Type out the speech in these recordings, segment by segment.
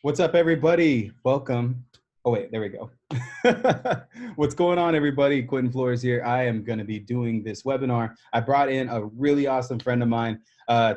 What's up, everybody? Welcome. Oh, wait, there we go. What's going on, everybody? Quentin Flores here. I am going to be doing this webinar. I brought in a really awesome friend of mine,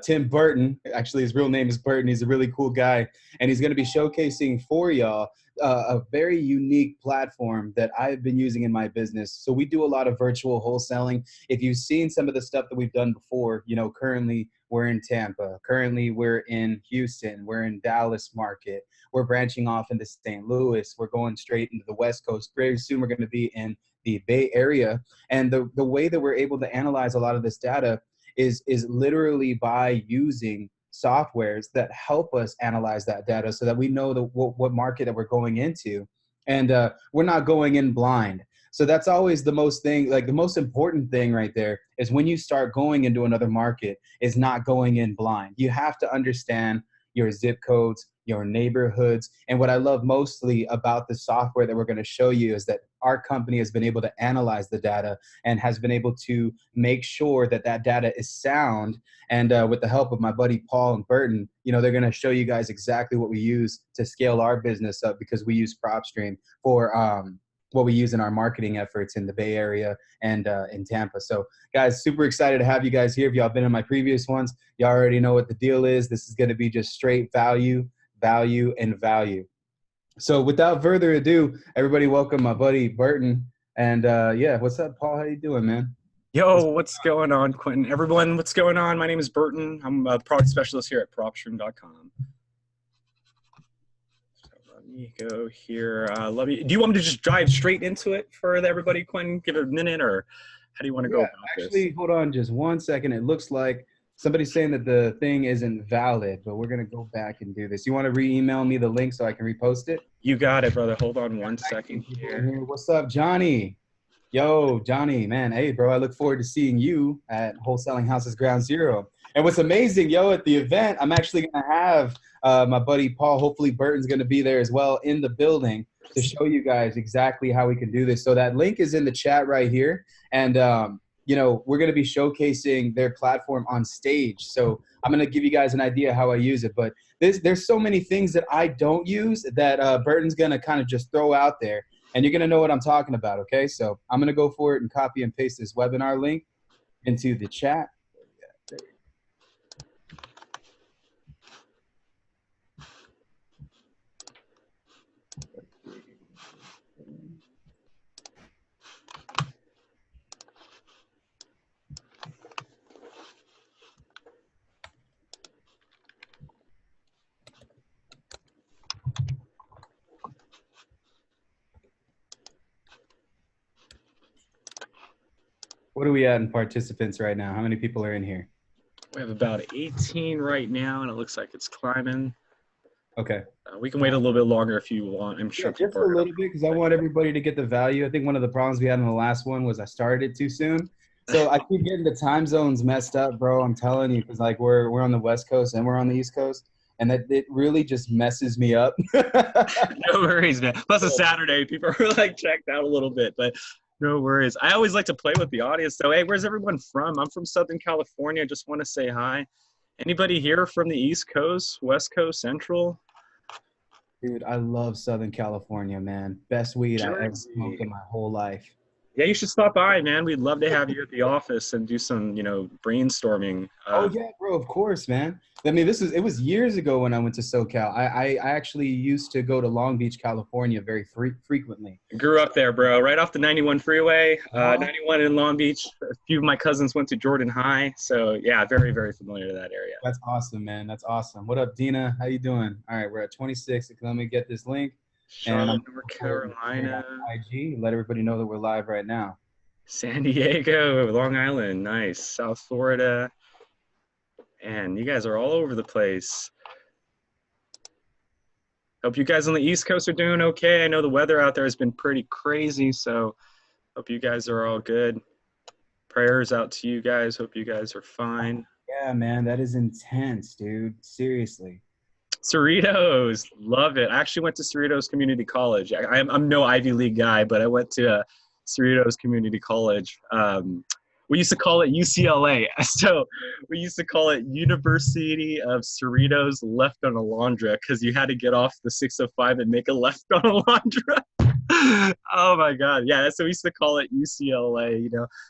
Tim Burton. Actually, his real name is Burton. He's a really cool guy. And he's going to be showcasing for y'all a very unique platform that I've been using in my business. So we do a lot of virtual wholesaling. If you've seen some of the stuff that we've done before, you know, currently we're in Tampa. Currently, we're in Houston. We're in Dallas market. We're branching off into St. Louis. We're going straight into the West Coast. Very soon, we're going to be in the Bay Area. And the way that we're able to analyze a lot of this data is literally by using softwares that help us analyze that data so that we know what market that we're going into. And we're not going in blind. So that's always the most important thing right there is when you start going into another market is not going in blind. You have to understand your zip codes, your neighborhoods. And what I love mostly about the software that we're going to show you is that our company has been able to analyze the data and has been able to make sure that that data is sound. And with the help of my buddy Paul and Burton, you know, they're going to show you guys exactly what we use to scale our business up because we use Propstream for what we use in our marketing efforts in the Bay Area and in Tampa. So guys, super excited to have you guys here. If y'all been in my previous ones, y'all already know what the deal is. This is going to be just straight value, and value. So without further ado, everybody welcome my buddy Burton. And yeah, what's up, Paul? How you doing, man? Yo, what's going on, Quentin? Everyone, what's going on? My name is Burton. I'm a product specialist here at Propstream.com. So let me go here. Do you want me to just dive straight into it for everybody, Quentin? Give it a minute, or how do you want to go about this? Hold on just one second. It looks like somebody's saying that the thing isn't valid, but we're going to go back and do this. You want to re-email me the link so I can repost it? You got it, brother. Hold on one second here. What's up, Johnny? Yo, Johnny, man. Hey, bro, I look forward to seeing you at Wholesaling Houses Ground Zero. And what's amazing, yo, at the event, I'm actually going to have my buddy Paul, hopefully Burton's going to be there as well in the building to show you guys exactly how we can do this. So that link is in the chat right here. And, you know, we're going to be showcasing their platform on stage. So I'm going to give you guys an idea how I use it. But there's so many things that I don't use that Burton's going to kind of just throw out there. And you're going to know what I'm talking about, okay? So I'm going to go for it and copy and paste this webinar link into the chat. What are we at in participants right now? How many people are in here? We have about 18 right now, and it looks like it's climbing. Okay. We can wait a little bit longer if you want. I'm sure just a little bit because I want everybody to get the value. I think one of the problems we had in the last one was I started it too soon. So I keep getting the time zones messed up, bro. I'm telling you, because like we're on the West Coast and we're on the East Coast, and that it really just messes me up. No worries, man. Plus a Saturday, people are like checked out a little bit, but no worries. I always like to play with the audience. So, hey, where's everyone from? I'm from Southern California. Just want to say hi. Anybody here from the East Coast, West Coast, Central? Dude, I love Southern California, man. Best weed I ever smoked in my whole life. Yeah, you should stop by, man. We'd love to have you at the office and do some, you know, brainstorming. Oh yeah, bro. Of course, man. I mean, it was years ago when I went to SoCal. I actually used to go to Long Beach, California very frequently. Grew up there, bro. Right off the 91 freeway, 91 in Long Beach. A few of my cousins went to Jordan High. So yeah, very, very familiar to that area. That's awesome, man. That's awesome. What up, Dina? How you doing? All right, we're at 26. Let me get this link. Charlotte, North Carolina. IG, let everybody know that we're live right now. San Diego, Long Island, nice. South Florida. And you guys are all over the place. Hope you guys on the East Coast are doing okay. I know the weather out there has been pretty crazy, so hope you guys are all good. Prayers out to you guys. Hope you guys are fine. Yeah, man, that is intense, dude. Seriously. Cerritos, love it. I actually went to Cerritos Community College. I'm no Ivy League guy, but I went to Cerritos Community College. We used to call it UCLA. So we used to call it University of Cerritos Left on Alondra because you had to get off the 605 and make a left on Alondra. Oh my God. Yeah. So we used to call it UCLA,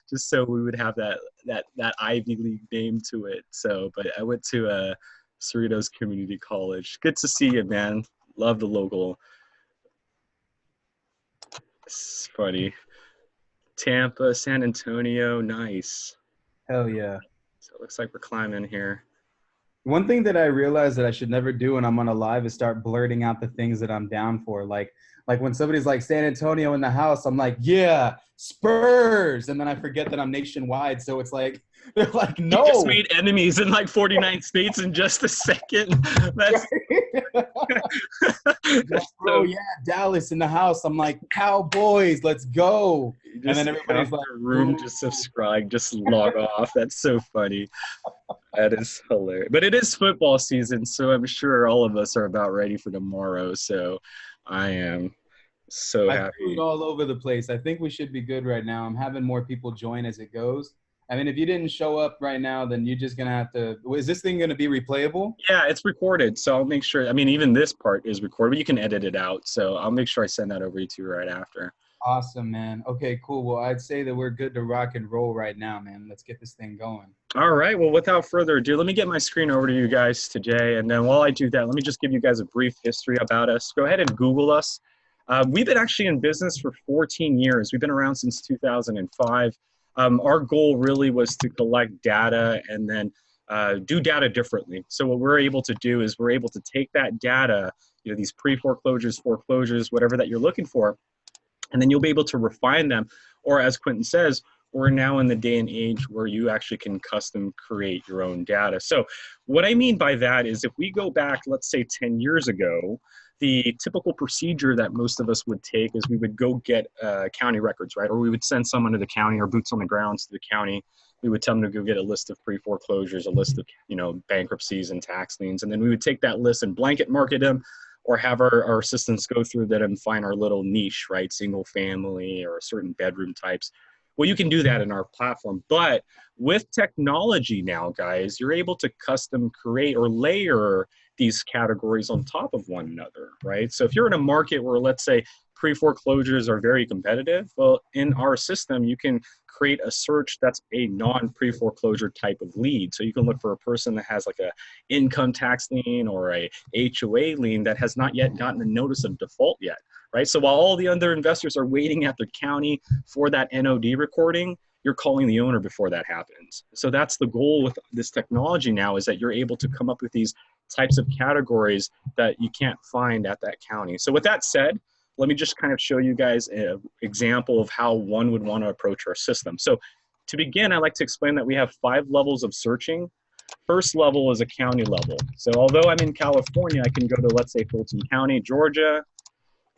just so we would have that Ivy League name to it. So, but I went to Cerritos Community College. Good to see you, man. Love the local. It's funny. Tampa, San Antonio, nice. Hell yeah. So it looks like we're climbing here. One thing that I realized that I should never do when I'm on a live is start blurting out the things that I'm down for. Like when somebody's like San Antonio in the house, I'm like, yeah, Spurs. And then I forget that I'm nationwide. So it's like, they're like, no. You just made enemies in like 49 states in just a second. That's bro, yeah, Dallas in the house. I'm like, Cowboys, let's go. And then everybody's like, room, just subscribe, just log off. That's so funny. That is hilarious. But it is football season, so I'm sure all of us are about ready for tomorrow. So I am so happy. I food all over the place. I think we should be good right now. I'm having more people join as it goes. I mean, if you didn't show up right now, then you're just going to have to – is this thing going to be replayable? Yeah, it's recorded. So I'll make sure – I mean, even this part is recorded, but you can edit it out. So I'll make sure I send that over to you right after. Awesome, man. Okay, cool. Well, I'd say that we're good to rock and roll right now, man. Let's get this thing going. All right. Well, without further ado, let me get my screen over to you guys today. And then while I do that, let me just give you guys a brief history about us. Go ahead and Google us. We've been actually in business for 14 years. We've been around since 2005. Our goal really was to collect data and then do data differently. So what we're able to do is we're able to take that data, these pre-foreclosures, foreclosures, whatever that you're looking for, and then you'll be able to refine them. Or as Quentin says, we're now in the day and age where you actually can custom create your own data. So what I mean by that is if we go back, let's say 10 years ago, the typical procedure that most of us would take is we would go get county records, right? Or we would send someone to the county or boots on the grounds to the county. We would tell them to go get a list of pre-foreclosures, a list of, bankruptcies and tax liens. And then we would take that list and blanket market them or have our assistants go through that and find our little niche, right? Single family or certain bedroom types. Well, you can do that in our platform. But with technology now, guys, you're able to custom create or layer these categories on top of one another, right? So if you're in a market where, let's say, pre-foreclosures are very competitive, well, in our system, you can create a search that's a non-pre-foreclosure type of lead. So you can look for a person that has like a income tax lien or a HOA lien that has not yet gotten a notice of default yet, right? So while all the other investors are waiting at their county for that NOD recording, you're calling the owner before that happens. So that's the goal with this technology now, is that you're able to come up with these types of categories that you can't find at that county. So with that said, let me just kind of show you guys an example of how one would want to approach our system. So to begin, I like to explain that we have 5 levels of searching. First level is a county level. So although I'm in California, I can go to, let's say, Fulton County, Georgia,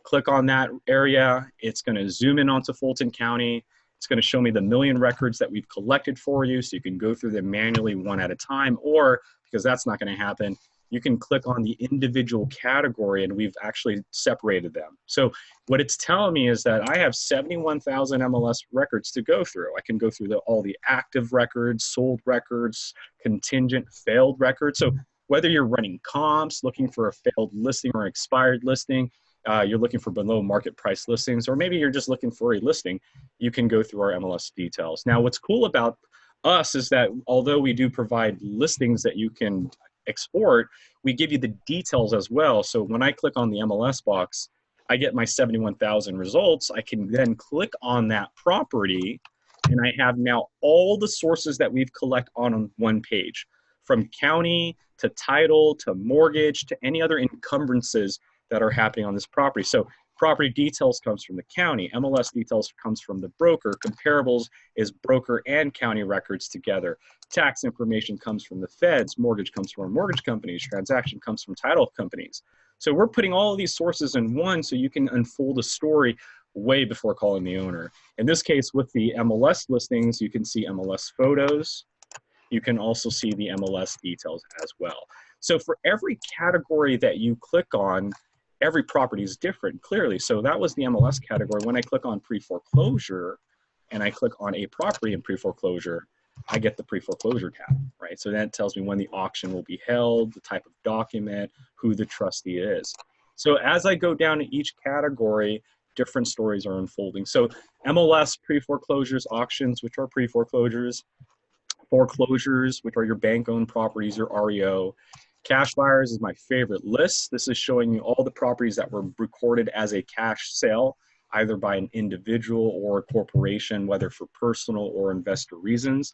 click on that area. It's going to zoom in onto Fulton County. It's going to show me the million records that we've collected for you, so you can go through them manually one at a time, or because that's not going to happen, you can click on the individual category and we've actually separated them. So what it's telling me is that I have 71,000 MLS records to go through. I can go through all the active records, sold records, contingent, failed records. So whether you're running comps, looking for a failed listing or expired listing, you're looking for below market price listings, or maybe you're just looking for a listing, you can go through our MLS details. Now, what's cool about us is that although we do provide listings that you can export, we give you the details as well. So when I click on the MLS box, I get my 71,000 results. I can then click on that property and I have now all the sources that we've collected on one page, from county to title to mortgage to any other encumbrances that are happening on this property. So property details comes from the county, MLS details comes from the broker, comparables is broker and county records together. Tax information comes from the feds, mortgage comes from mortgage companies, transaction comes from title companies. So we're putting all of these sources in one so you can unfold a story way before calling the owner. In this case, with the MLS listings, you can see MLS photos. You can also see the MLS details as well. So for every category that you click on, every property is different, clearly. So that was the MLS category. When I click on pre-foreclosure, and I click on a property in pre-foreclosure, I get the pre-foreclosure tab, right? So that tells me when the auction will be held, the type of document, who the trustee is. So as I go down to each category, different stories are unfolding. So MLS, pre-foreclosures, auctions, which are pre-foreclosures, foreclosures, which are your bank-owned properties or REO. Cash buyers is my favorite list. This is showing you all the properties that were recorded as a cash sale, either by an individual or a corporation, whether for personal or investor reasons.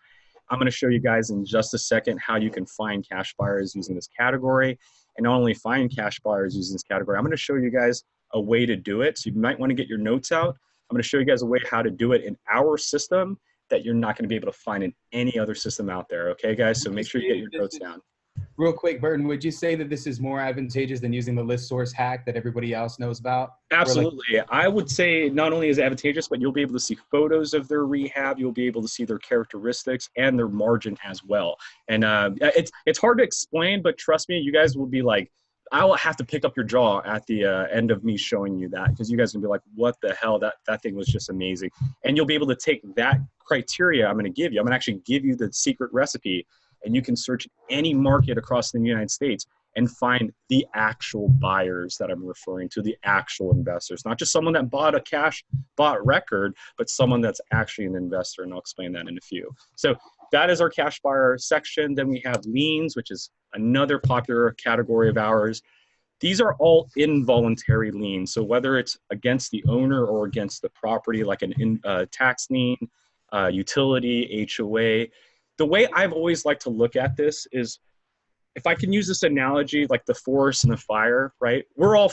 I'm going to show you guys in just a second how you can find cash buyers using this category. And not only find cash buyers using this category, I'm going to show you guys a way to do it. So you might want to get your notes out. I'm going to show you guys a way how to do it in our system that you're not going to be able to find in any other system out there. Okay, guys? So make sure you get your notes down. Real quick, Burton, would you say that this is more advantageous than using the list source hack that everybody else knows about? Absolutely. I would say not only is it advantageous, but you'll be able to see photos of their rehab. You'll be able to see their characteristics and their margin as well. And it's hard to explain, but trust me, you guys will be like, I will have to pick up your jaw at the end of me showing you that, because you guys will be like, what the hell? That thing was just amazing. And you'll be able to take that criteria I'm going to give you. I'm going to actually give you the secret recipe, and you can search any market across the United States and find the actual buyers that I'm referring to, the actual investors, not just someone that bought a cash bought record, but someone that's actually an investor. And I'll explain that in a few. So that is our cash buyer section. Then we have liens, which is another popular category of ours. These are all involuntary liens. So whether it's against the owner or against the property, like a tax lien, utility, HOA, the way I've always liked to look at this is, if I can use this analogy, like the forest and the fire, right? We're all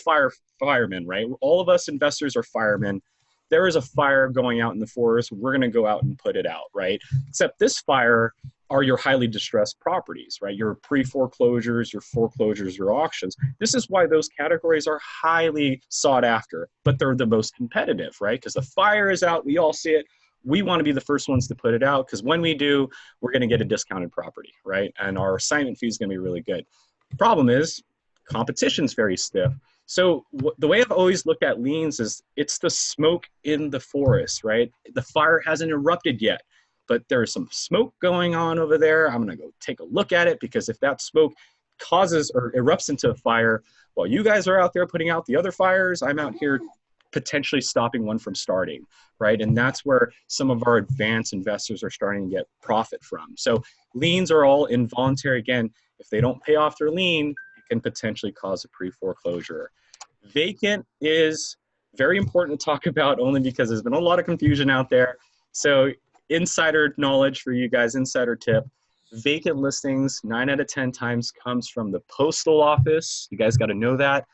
firemen, right? All of us investors are firemen. There is a fire going out in the forest. We're going to go out and put it out, right? Except this fire are your highly distressed properties, right? Your pre-foreclosures, your foreclosures, your auctions. This is why those categories are highly sought after, but they're the most competitive, right? Because the fire is out, we all see it. We want to be the first ones to put it out, because when we do, we're going to get a discounted property, right? And our assignment fee is going to be really good. The problem is competition's very stiff. So the way I've always looked at liens is it's the smoke in the forest, right? The fire hasn't erupted yet, but there's some smoke going on over there. I'm going to go take a look at it, because if that smoke causes or erupts into a fire, while you guys are out there putting out the other fires, I'm out here potentially stopping one from starting, right? And that's where some of our advanced investors are starting to get profit from. So liens are all involuntary. Again, if they don't pay off their lien, it can potentially cause a pre-foreclosure. Vacant is very important to talk about, only because there's been a lot of confusion out there. So insider knowledge for you guys, insider tip, vacant listings 9 out of 10 times comes from the postal office. You guys got to know that.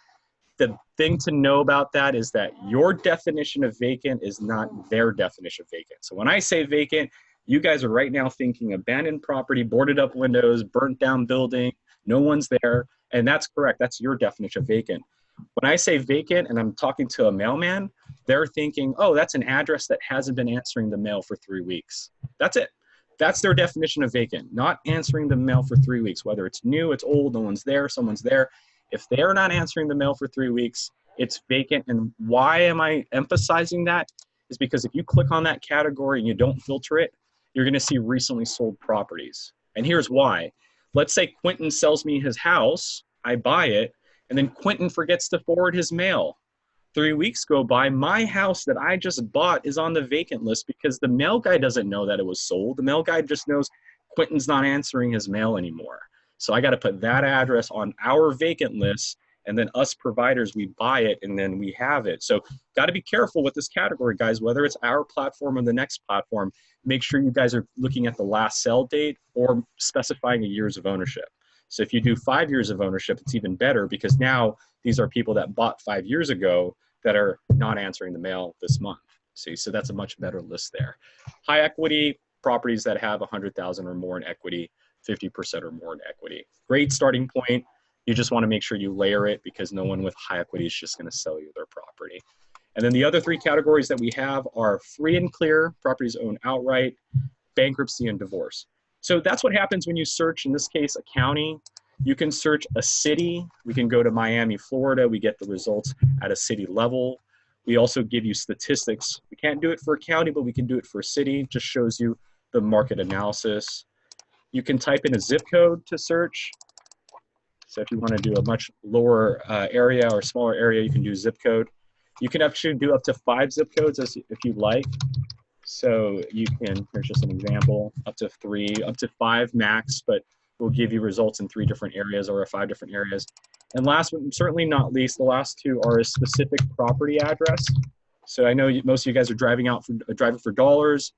The thing to know about that is that your definition of vacant is not their definition of vacant. So when I say vacant, you guys are right now thinking abandoned property, boarded up windows, burnt down building, no one's there. And that's correct. That's your definition of vacant. When I say vacant and I'm talking to a mailman, they're thinking, oh, that's an address that hasn't been answering the mail for 3 weeks. That's it. That's their definition of vacant, not answering the mail for 3 weeks, whether it's new, it's old, no one's there, someone's there. If they're not answering the mail for 3 weeks, it's vacant. And why am I emphasizing that? Is because if you click on that category and you don't filter it, you're going to see recently sold properties. And here's why. Let's say Quentin sells me his house, I buy it, and then Quentin forgets to forward his mail. 3 weeks go by, my house that I just bought is on the vacant list because the mail guy doesn't know that it was sold. The mail guy just knows Quentin's not answering his mail anymore. So I got to put that address on our vacant list, and then us providers, we buy it and then we have it. So got to be careful with this category, guys, whether it's our platform or the next platform. Make sure you guys are looking at the last sell date or specifying a years of ownership. So if you do 5 years of ownership, it's even better, because now these are people that bought 5 years ago that are not answering the mail this month. See, so that's a much better list there. High equity properties that have 100,000 or more in equity, 50% or more in equity. Great starting point. You just want to make sure you layer it, because no one with high equity is just going to sell you their property. And then the other 3 categories that we have are free and clear, properties owned outright, bankruptcy, and divorce. So that's what happens when you search, in this case, a county. You can search a city. We can go to Miami, Florida. We get the results at a city level. We also give you statistics. We can't do it for a county, but we can do it for a city. Just shows you the market analysis. You can type in a zip code to search. So if you want to do a much lower area or smaller area, you can do zip code. You can actually do up to 5 zip codes if you'd like. So you can, here's just an example, up to 3, up to 5 max, but we'll give you results in 3 different areas or 5 different areas. And last but certainly not least, the last 2 are a specific property address. So I know most of you guys are driving for dollars.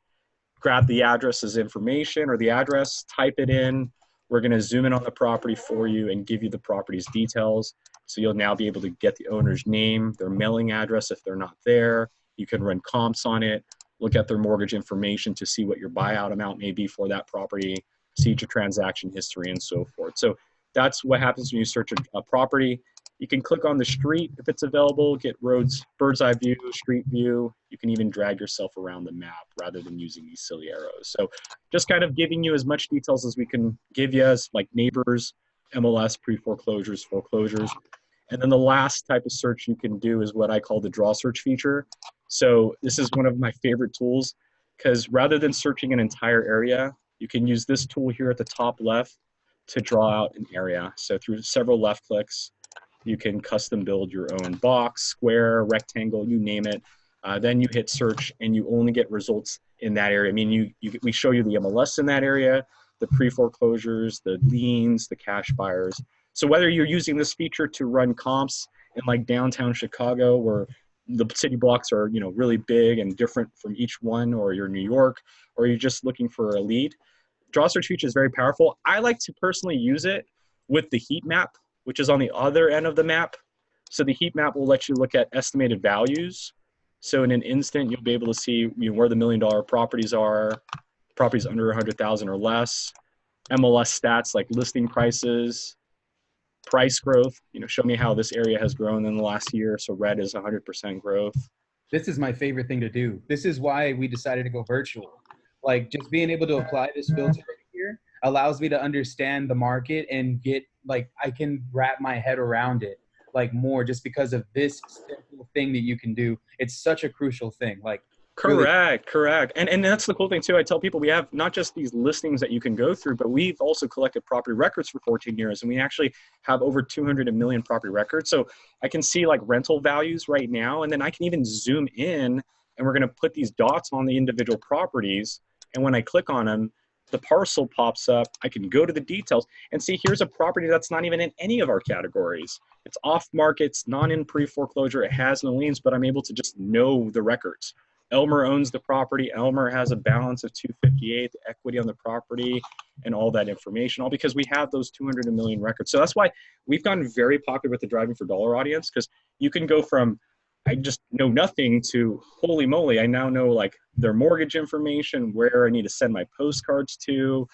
Grab the address as information or the address, type it in. We're going to zoom in on the property for you and give you the property's details. So you'll now be able to get the owner's name, their mailing address if they're not there. You can run comps on it, look at their mortgage information to see what your buyout amount may be for that property, see your transaction history and so forth. So that's what happens when you search a property. You can click on the street if it's available, get roads, bird's eye view, street view. You can even drag yourself around the map rather than using these silly arrows. So just kind of giving you as much details as we can give you, as like neighbors, MLS, pre-foreclosures, foreclosures. And then the last type of search you can do is what I call the draw search feature. So this is one of my favorite tools, because rather than searching an entire area, you can use this tool here at the top left to draw out an area. So through several left clicks, you can custom build your own box, square, rectangle, you name it. Then you hit search and you only get results in that area. I mean, we show you the MLS in that area, the pre-foreclosures, the liens, the cash buyers. So whether you're using this feature to run comps in like downtown Chicago, where the city blocks are, really big and different from each one, or you're in New York, or you're just looking for a lead, draw search feature is very powerful. I like to personally use it with the heat map, which is on the other end of the map. So the heat map will let you look at estimated values. So in an instant, you'll be able to see where the $1 million properties are, properties under 100,000 or less, MLS stats like listing prices, price growth. Show me how this area has grown in the last year. So red is 100% growth. This is my favorite thing to do. This is why we decided to go virtual. Like, just being able to apply this filter right here allows me to understand the market and get, like, I can wrap my head around it like more, just because of this simple thing that you can do. It's such a crucial thing. Like, correct. And that's the cool thing too. I tell people we have not just these listings that you can go through, but we've also collected property records for 14 years, and we actually have over 200 million property records. So I can see like rental values right now, and then I can even zoom in, and we're going to put these dots on the individual properties. And when I click on them, the parcel pops up. I can go to the details and see here's a property that's not even in any of our categories. It's off market, it's not in pre-foreclosure, it has no liens, but I'm able to just know the records. Elmer owns the property. Elmer has a balance of 258, the equity on the property, and all that information, all because we have those 200 million records. So that's why we've gotten very popular with the Driving for Dollar audience, because you can go from I just know nothing to holy moly, I now know like their mortgage information, where I need to send my postcards to,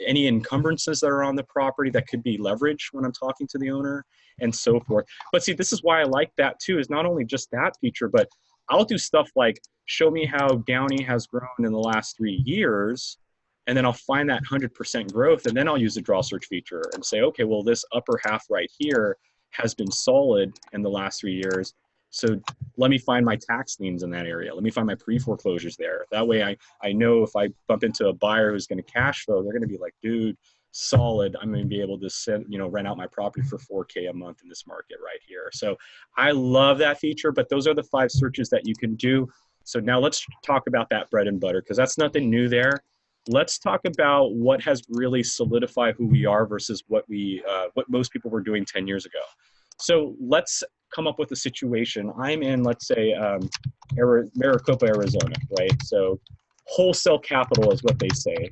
any encumbrances that are on the property that could be leverage when I'm talking to the owner, and so forth. But see, this is why I like that too, is not only just that feature, but I'll do stuff like show me how Downey has grown in the last 3 years, and then I'll find that 100% growth, and then I'll use the draw search feature and say, okay, well, this upper half right here has been solid in the last 3 years. So let me find my tax liens in that area. Let me find my pre-foreclosures there. That way I know if I bump into a buyer who's going to cash flow, they're going to be like, dude, solid. I'm going to be able to send, rent out my property for $4K a month in this market right here. So I love that feature, but those are the 5 searches that you can do. So now let's talk about that bread and butter, because that's nothing new there. Let's talk about what has really solidified who we are versus what most people were doing 10 years ago. So let's come up with a situation. I'm in, let's say, Maricopa, Arizona, right? So wholesale capital is what they say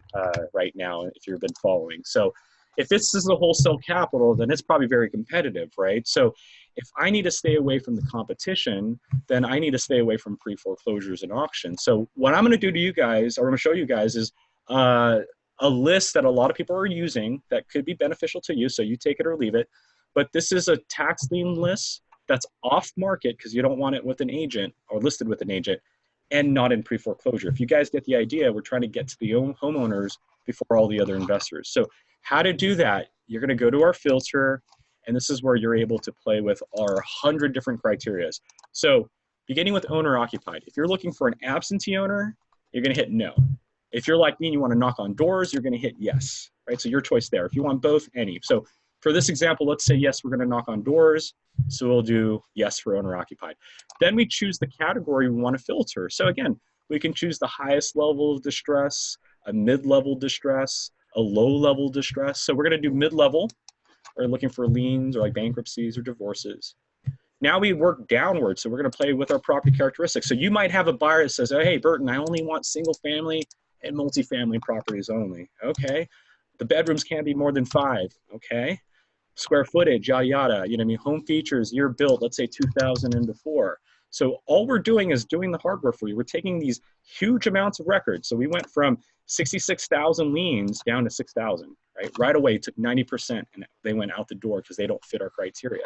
right now, if you've been following. So if this is the wholesale capital, then it's probably very competitive, right? So if I need to stay away from the competition, then I need to stay away from pre-foreclosures and auctions. So what I'm going to do to you guys, or I'm going to show you guys, is a list that a lot of people are using that could be beneficial to you. So you take it or leave it. But this is a tax lien list that's off market because you don't want it with an agent or listed with an agent, and not in pre-foreclosure. If you guys get the idea, we're trying to get to the homeowners before all the other investors. So how to do that? You're going to go to our filter, and this is where you're able to play with our 100 different criteria. So beginning with owner occupied. If you're looking for an absentee owner, you're going to hit no. If you're like me and you want to knock on doors, you're going to hit yes, right? So your choice there. If you want both, any. So for this example, let's say yes, we're going to knock on doors. So we'll do yes for owner occupied. Then we choose the category we want to filter. So again, we can choose the highest level of distress, a mid-level distress, a low-level distress. So we're going to do mid-level, or looking for liens or like bankruptcies or divorces. Now we work downward, so we're going to play with our property characteristics. So you might have a buyer that says, oh, hey, Burton, I only want single family and multifamily properties only. Okay. The bedrooms can't be more than 5. Okay. Square footage, yada, yada. You know what I mean? Home features, year built, let's say 2000 and before. So all we're doing is doing the hardware for you. We're taking these huge amounts of records. So we went from 66,000 liens down to 6,000, right? Right away, it took 90%, and they went out the door because they don't fit our criteria.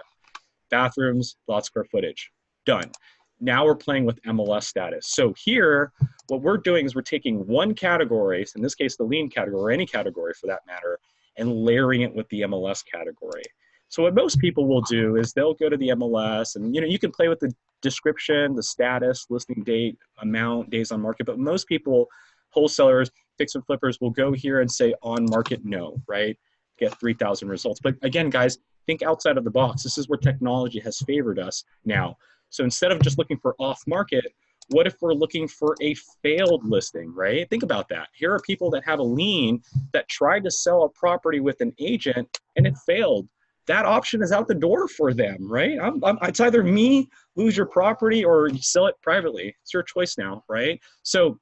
Bathrooms, lot square footage, done. Now we're playing with MLS status. So here, what we're doing is we're taking one category, in this case, the lien category, or any category for that matter, and layering it with the MLS category. So what most people will do is they'll go to the MLS, and you can play with the description, the status, listing date, amount, days on market, but most people, wholesalers, fix and flippers, will go here and say on market no, right? Get 3,000 results. But again, guys, think outside of the box. This is where technology has favored us now. So instead of just looking for off market, what if we're looking for a failed listing, right? Think about that. Here are people that have a lien that tried to sell a property with an agent and it failed. That option is out the door for them, right? It's either me, lose your property, or you sell it privately. It's your choice now, right? So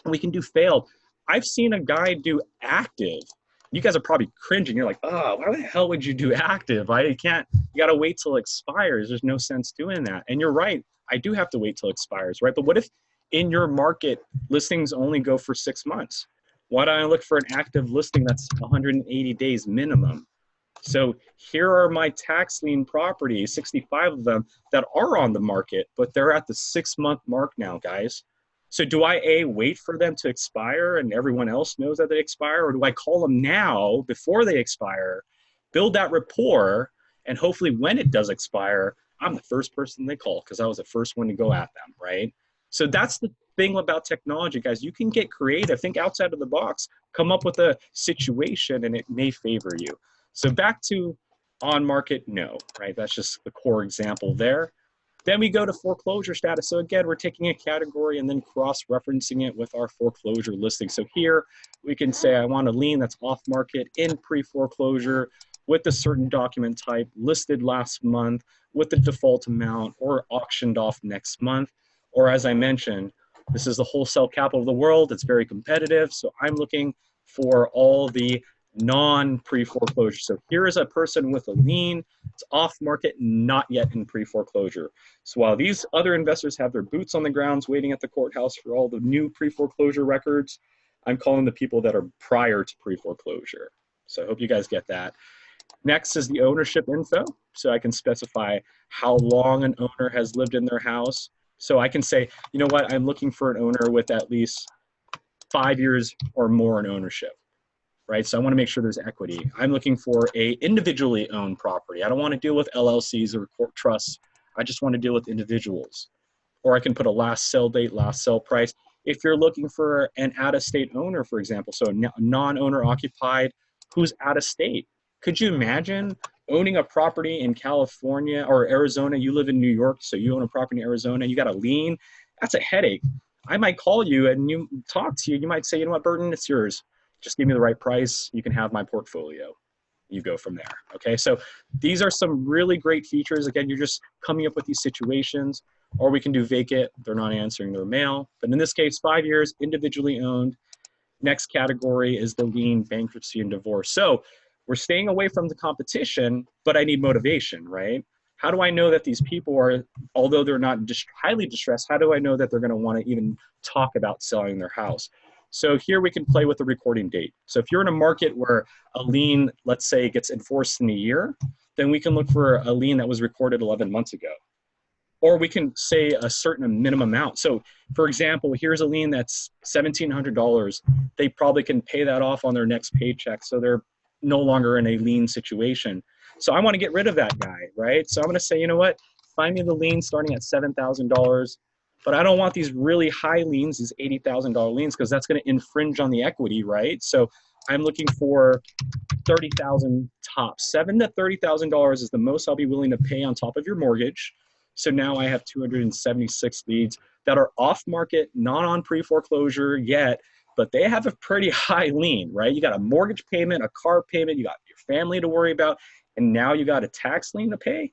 we can do failed. I've seen a guy do active. You guys are probably cringing. You're like, oh, why the hell would you do active? You got to wait till it expires. There's no sense doing that. And you're right. I do have to wait till it expires, right? But what if in your market listings only go for 6 months? Why don't I look for an active listing that's 180 days minimum? So here are my tax lien properties, 65 of them that are on the market, but they're at the 6-month mark now, guys. So do I wait for them to expire and everyone else knows that they expire, or do I call them now before they expire, build that rapport, and hopefully when it does expire, I'm the first person they call because I was the first one to go at them, right? So that's the thing about technology, guys. You can get creative, think outside of the box, come up with a situation, and it may favor you. So back to on market, no, right? That's just the core example there. Then we go to foreclosure status. So again, we're taking a category and then cross-referencing it with our foreclosure listing. So here we can say I want a lien that's off market in pre-foreclosure with a certain document type, listed last month with the default amount, or auctioned off next month. Or as I mentioned, this is the wholesale capital of the world. It's very competitive. So I'm looking for all the non-pre-foreclosure. So here is a person with a lien. It's off market, not yet in pre-foreclosure. So while these other investors have their boots on the grounds waiting at the courthouse for all the new pre-foreclosure records, I'm calling the people that are prior to pre-foreclosure. So I hope you guys get that. Next is the ownership info. So I can specify how long an owner has lived in their house. So I can say, you know what, I'm looking for an owner with at least 5 years or more in ownership. Right? So I want to make sure there's equity. I'm looking for a individually owned property. I don't want to deal with LLCs or court trusts. I just want to deal with individuals. Or I can put a last sell date, last sell price. If you're looking for an out-of-state owner, for example, so a non-owner occupied who's out of state. Could you imagine owning a property in California or Arizona? You live in New York, so you own a property in Arizona, you got a lien. That's a headache. I might call you and you talk to you. You might say, you know what, Burton, it's yours. Just give me the right price. You can have my portfolio. You go from there. Okay, so these are some really great features. Again, you're just coming up with these situations, or we can do vacant. They're not answering their mail. But in this case, 5 years, individually owned. Next category is the lien, bankruptcy, and divorce. So we're staying away from the competition, but I need motivation, right? How do I know that these people are, although they're not highly distressed, how do I know that they're going to want to even talk about selling their house? So here we can play with the recording date. So if you're in a market where a lien, let's say, gets enforced in a year, then we can look for a lien that was recorded 11 months ago. Or we can say a certain minimum amount. So for example, here's a lien that's $1,700. They probably can pay that off on their next paycheck. So they're no longer in a lien situation. So I want to get rid of that guy, right? So I'm going to say, you know what? find me the lien starting at $7,000. But I don't want these really high liens, these $80,000 liens, because that's going to infringe on the equity, right? So I'm looking for 30,000 tops. $7,000 to $30,000 is the most I'll be willing to pay on top of your mortgage. So now I have 276 leads that are off market, not on pre-foreclosure yet, but they have a pretty high lien, right? You got a mortgage payment, a car payment, you got your family to worry about, and now you got a tax lien to pay.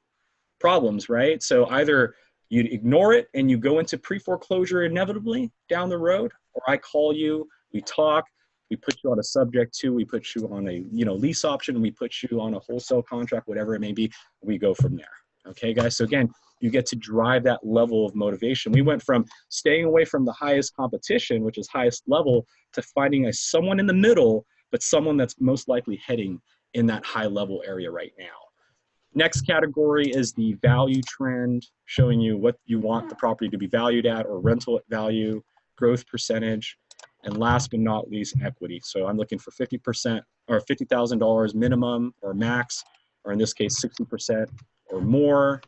Problems, right? So either you ignore it and you go into pre-foreclosure inevitably down the road, or I call you, we talk, we put you on a subject to, we put you on a lease option, we put you on a wholesale contract, whatever it may be, we go from there. Okay, guys? So again, you get to drive that level of motivation. We went from staying away from the highest competition, which is highest level, to finding someone in the middle, but someone that's most likely heading in that high level area right now. Next category is the value trend, showing you what you want the property to be valued at, or rental value, growth percentage, and last but not least, equity. So I'm looking for 50% or $50,000 minimum or max, or in this case, 60% or more.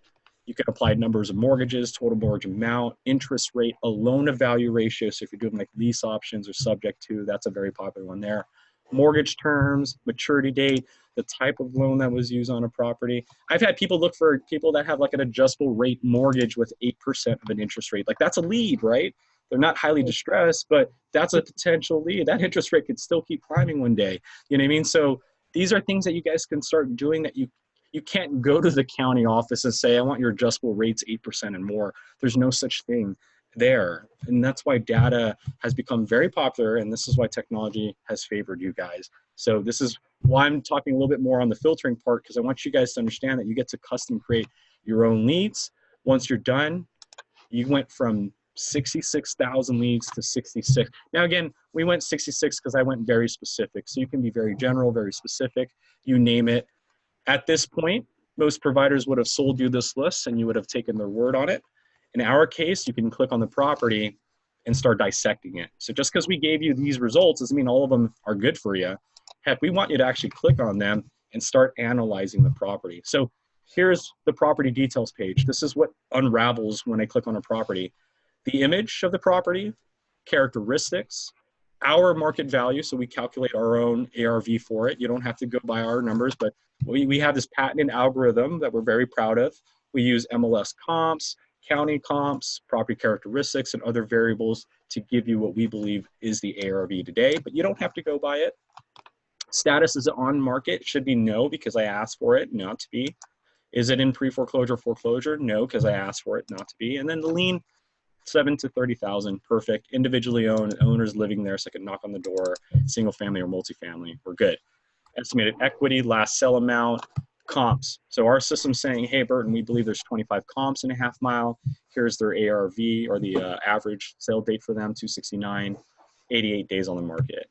You can apply numbers of mortgages, total mortgage amount, interest rate, a loan to value ratio. So if you're doing like lease options or subject to, that's a very popular one there. Mortgage terms, maturity date, the type of loan that was used on a property. I've had people look for people that have like an adjustable rate mortgage with 8% of an interest rate. Like that's a lead, right? They're not highly distressed, but that's a potential lead. That interest rate could still keep climbing one day. You know what I mean? So these are things that you guys can start doing, that you can't go to the county office and say, I want your adjustable rates 8% and more. There's no such thing there. And that's why data has become very popular, and this is why technology has favored you guys. So this is why I'm talking a little bit more on the filtering part, because I want you guys to understand that you get to custom create your own leads. Once you're done, you went from 66,000 leads to 66. Now again, we went 66 because I went very specific. So you can be very general, very specific, you name it. At this point, most providers would have sold you this list and you would have taken their word on it. In our case, you can click on the property and start dissecting it. So just because we gave you these results doesn't mean all of them are good for you. Heck, we want you to actually click on them and start analyzing the property. So here's the property details page. This is what unravels when I click on a property. The image of the property, characteristics, our market value, so we calculate our own ARV for it. You don't have to go by our numbers, but we have this patented algorithm that we're very proud of. We use MLS comps, county comps, property characteristics, and other variables to give you what we believe is the ARV today, but you don't have to go by it. Status, is it on market? Should be no, because I asked for it not to be. Is it in pre-foreclosure, foreclosure? No, because I asked for it not to be. And then the lien, 7 to 30,000, perfect. Individually owned, owners living there, so I can knock on the door, single family or multifamily, we're good. Estimated equity, last sell amount, comps. So our system's saying, hey, Burton, we believe there's 25 comps in a half mile. Here's their ARV, or the average sale date for them, 269, 88 days on the market.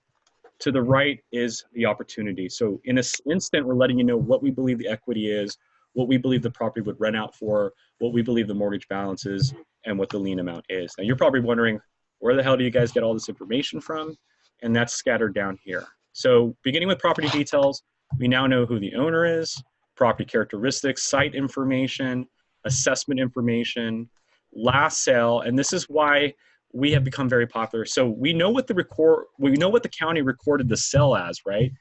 To the right is the opportunity. So in this instant, we're letting you know what we believe the equity is, what we believe the property would rent out for, what we believe the mortgage balance is, and what the lien amount is. Now you're probably wondering, where the hell do you guys get all this information from? And that's scattered down here. So beginning with property details, we now know who the owner is, property characteristics, site information, assessment information, last sale, and this is why we have become very popular. So we know what the county recorded the sell as, right?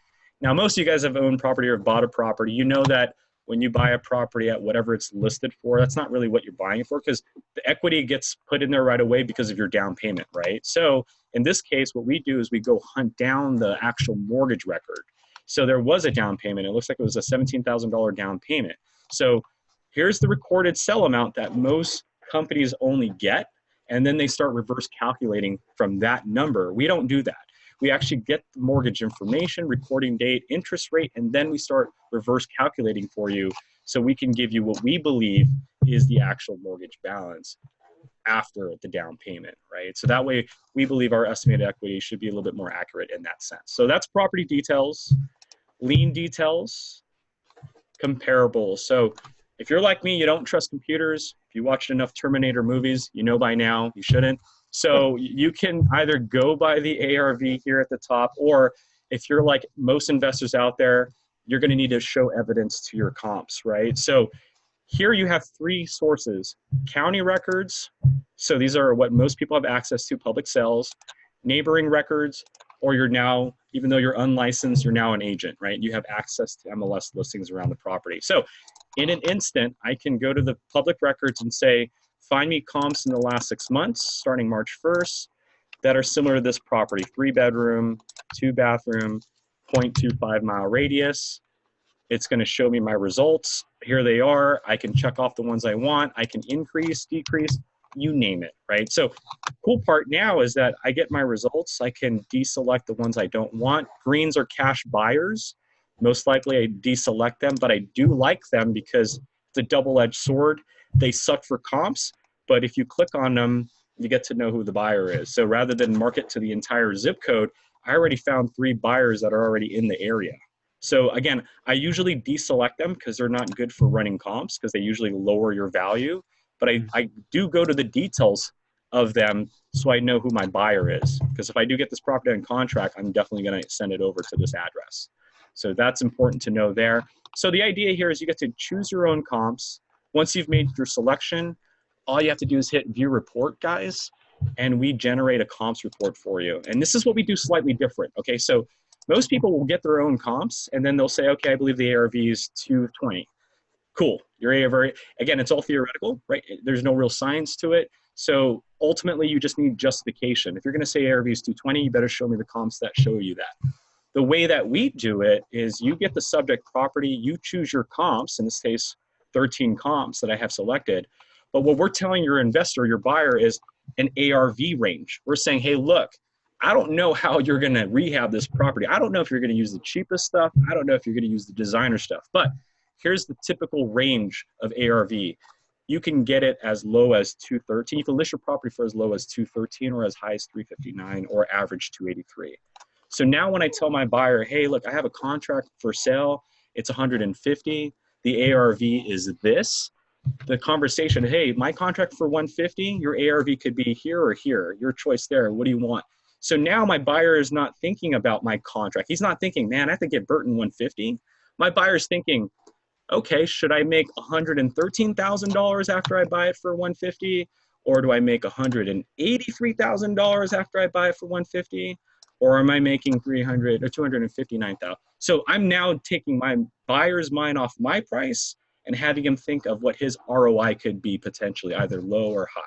Now most of you guys have owned property or bought a property. You know that when you buy a property at whatever it's listed for, that's not really what you're buying it for, because the equity gets put in there right away because of your down payment, right? So in this case, what we do is we go hunt down the actual mortgage record. So there was a down payment. It looks like it was a $17,000 down payment. So here's the recorded sell amount that most companies only get, and then they start reverse calculating from that number. We don't do that. We actually get the mortgage information, recording date, interest rate, and then we start reverse calculating for you so we can give you what we believe is the actual mortgage balance after the down payment, right? So that way we believe our estimated equity should be a little bit more accurate in that sense. So that's property details, lien details, comparables. So if you're like me, you don't trust computers. If you watched enough Terminator movies, you know by now you shouldn't. So you can either go by the ARV here at the top, or if you're like most investors out there, you're going to need to show evidence to your comps, right? So Here you have three sources: county records. So these are what most people have access to, public sales, neighboring records, or you're now, even though you're unlicensed, you're now an agent, right? You have access to MLS listings around the property. So in an instant, I can go to the public records and say, find me comps in the last 6 months, starting March 1st, that are similar to this property: 3-bedroom, 2-bathroom, 0.25 mile radius. It's going to show me my results. Here they are. I can check off the ones I want. I can increase, decrease, you name it, right? So cool part now is that I get my results. I can deselect the ones I don't want. Greens are cash buyers. Most likely I deselect them, but I do like them because it's a double-edged sword. They suck for comps, but if you click on them, you get to know who the buyer is. So rather than market to the entire zip code, I already found 3 buyers that are already in the area. So again, I usually deselect them because they're not good for running comps because they usually lower your value. But I do go to the details of them so I know who my buyer is. Because if I do get this property on contract, I'm definitely going to send it over to this address. So that's important to know there. So the idea here is you get to choose your own comps. Once you've made your selection, all you have to do is hit view report, guys, and we generate a comps report for you. And this is what we do slightly different. Okay, so most people will get their own comps and then they'll say, okay, I believe the ARV is 220. Cool. Your ARV, again, it's all theoretical, right? There's no real science to it. So ultimately you just need justification. If you're going to say ARV is 220, you better show me the comps that show you that. The way that we do it is you get the subject property, you choose your comps, in this case, 13 comps that I have selected. But what we're telling your investor, your buyer, is an ARV range. We're saying, hey, look, I don't know how you're going to rehab this property. I don't know if you're going to use the cheapest stuff. I don't know if you're going to use the designer stuff. But here's the typical range of ARV. You can get it as low as 213. You can list your property for as low as 213 or as high as 359 or average 283. So now when I tell my buyer, hey, look, I have a contract for sale. It's 150. The ARV is this. The conversation, hey, my contract for 150, your ARV could be here or here. Your choice there. What do you want? So now my buyer is not thinking about my contract. He's not thinking, man, I have to get Burton 150. My buyer's thinking, okay, should I make $113,000 after I buy it for 150? Or do I make $183,000 after I buy it for 150? Or am I making 300 or 259,000? So I'm now taking my buyer's mind off my price and having him think of what his ROI could be potentially, either low or high.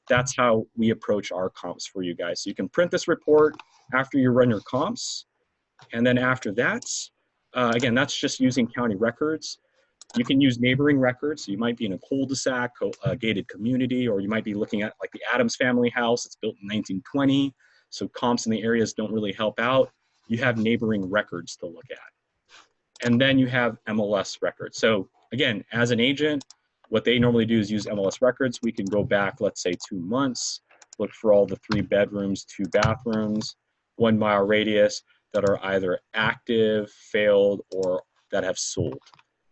That's how we approach our comps for you guys. So you can print this report after you run your comps. And then after that, again, that's just using county records. You can use neighboring records. So you might be in a cul-de-sac, gated community, or you might be looking at like the Adams family house. It's built in 1920. So comps in the areas don't really help out. You have neighboring records to look at. And then you have MLS records. So again, as an agent, what they normally do is use MLS records. We can go back, let's say 2 months, look for all the 3 bedrooms, 2 bathrooms, 1 mile radius that are either active, failed, or that have sold.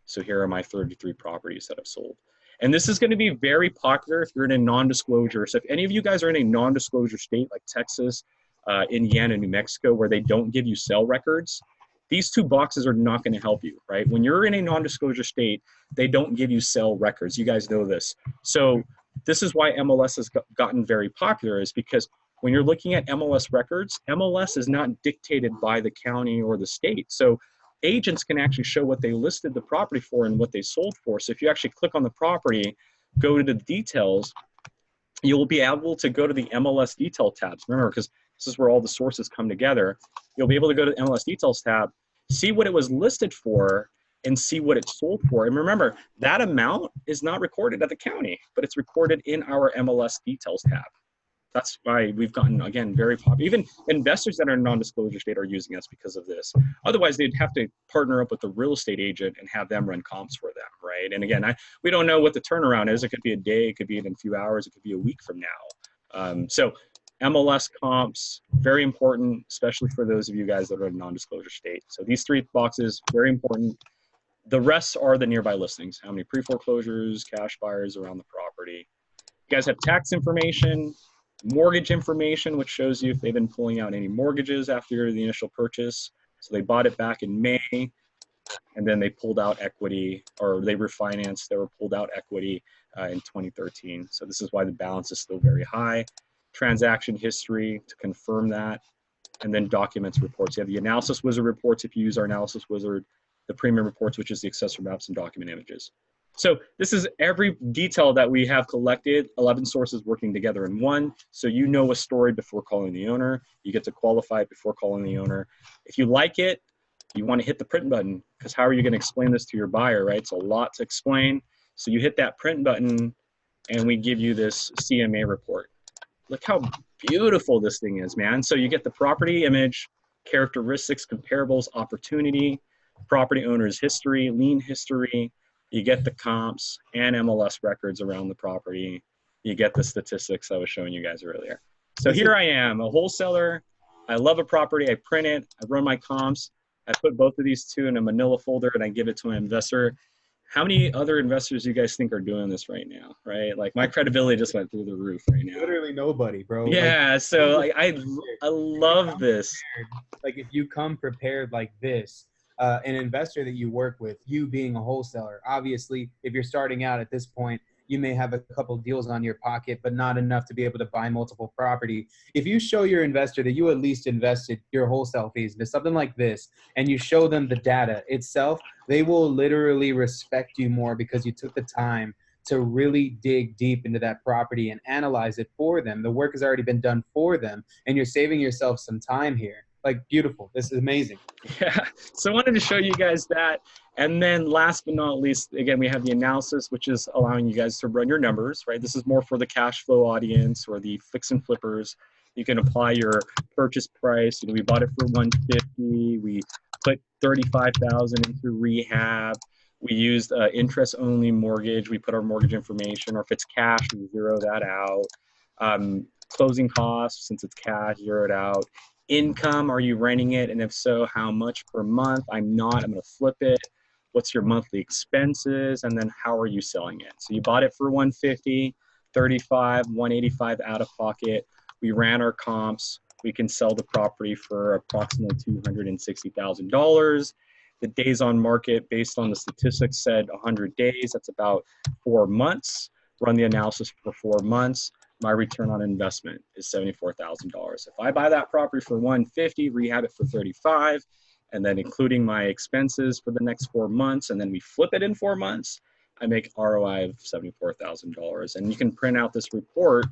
So here are my 33 properties that have sold. And this is going to be very popular if you're in a non-disclosure. So if any of you guys are in a non-disclosure state like Texas, Indiana, New Mexico, where they don't give you sale records, these 2 boxes are not going to help you, right? When you're in a non-disclosure state, they don't give you sale records. You guys know this. So this is why MLS has gotten very popular, is because when you're looking at MLS records, MLS is not dictated by the county or the state. So agents can actually show what they listed the property for and what they sold for. So if you actually click on the property, go to the details, you'll be able to go to the MLS detail tabs. Remember, because this is where all the sources come together. You'll be able to go to the MLS details tab, see what it was listed for, and see what it sold for. And remember, that amount is not recorded at the county, but it's recorded in our MLS details tab. That's why we've gotten, again, very popular. Even investors that are in non-disclosure state are using us because of this. Otherwise, they'd have to partner up with the real estate agent and have them run comps for them, right? And again, we don't know what the turnaround is. It could be a day, it could be in a few hours, it could be a week from now. So MLS comps, very important, especially for those of you guys that are in non-disclosure state. So these 3 boxes, very important. The rest are the nearby listings. How many pre-foreclosures, cash buyers around the property. You guys have tax information, mortgage information, which shows you if they've been pulling out any mortgages after the initial purchase. So they bought it back in May. and then they pulled out equity, or they refinanced, they were pulled out equity in 2013. So this is why the balance is still very high. Transaction history to confirm that, and then documents reports. You have the analysis wizard reports if you use our analysis wizard, the premium reports, which is the accessory maps and document images. So this is every detail that we have collected, 11 sources working together in one. So you know a story before calling the owner. You get to qualify it before calling the owner. If you like it, you want to hit the print button, because how are you going to explain this to your buyer, right? It's a lot to explain. So you hit that print button and we give you this CMA report. Look how beautiful this thing is, man. So you get the property image, characteristics, comparables, opportunity, property owner's history, lien history. You get the comps and MLS records around the property. You get the statistics I was showing you guys earlier. So here I am, a wholesaler. I love a property. I print it. I run my comps. I put both of these two in a manila folder and I give it to an investor. How many other investors do you guys think are doing this right now, right? Like my credibility just went through the roof right now. Literally nobody, bro. Yeah, like, so like, I love this. Like if you come prepared like this, an investor that you work with, you being a wholesaler, obviously, if you're starting out at this point, you may have a couple deals on your pocket, but not enough to be able to buy multiple property. If you show your investor that you at least invested your wholesale fees into something like this, and you show them the data itself, they will literally respect you more because you took the time to really dig deep into that property and analyze it for them. The work has already been done for them, and you're saving yourself some time here. Like, beautiful. This is amazing. Yeah, so I wanted to show you guys that. And then last but not least, again, we have the analysis, which is allowing you guys to run your numbers, right? This is more for the cash flow audience or the fix and flippers. You can apply your purchase price. You know, we bought it for $150. We put $35,000 into rehab. We used interest-only mortgage. We put our mortgage information, or if it's cash, we zero that out. Closing costs, since it's cash, zero it out. Income, are you renting it? And if so, how much per month? I'm not, I'm gonna flip it. What's your monthly expenses? And then how are you selling it? So you bought it for $150, $35, $185 out of pocket. We ran our comps. We can sell the property for approximately $260,000. The days on market based on the statistics said 100 days. That's about 4 months. Run the analysis for 4 months. My return on investment is $74,000. If I buy that property for $150, rehab it for $35, and then including my expenses for the next 4 months, and then we flip it in 4 months, I make ROI of $74,000. And you can print out this report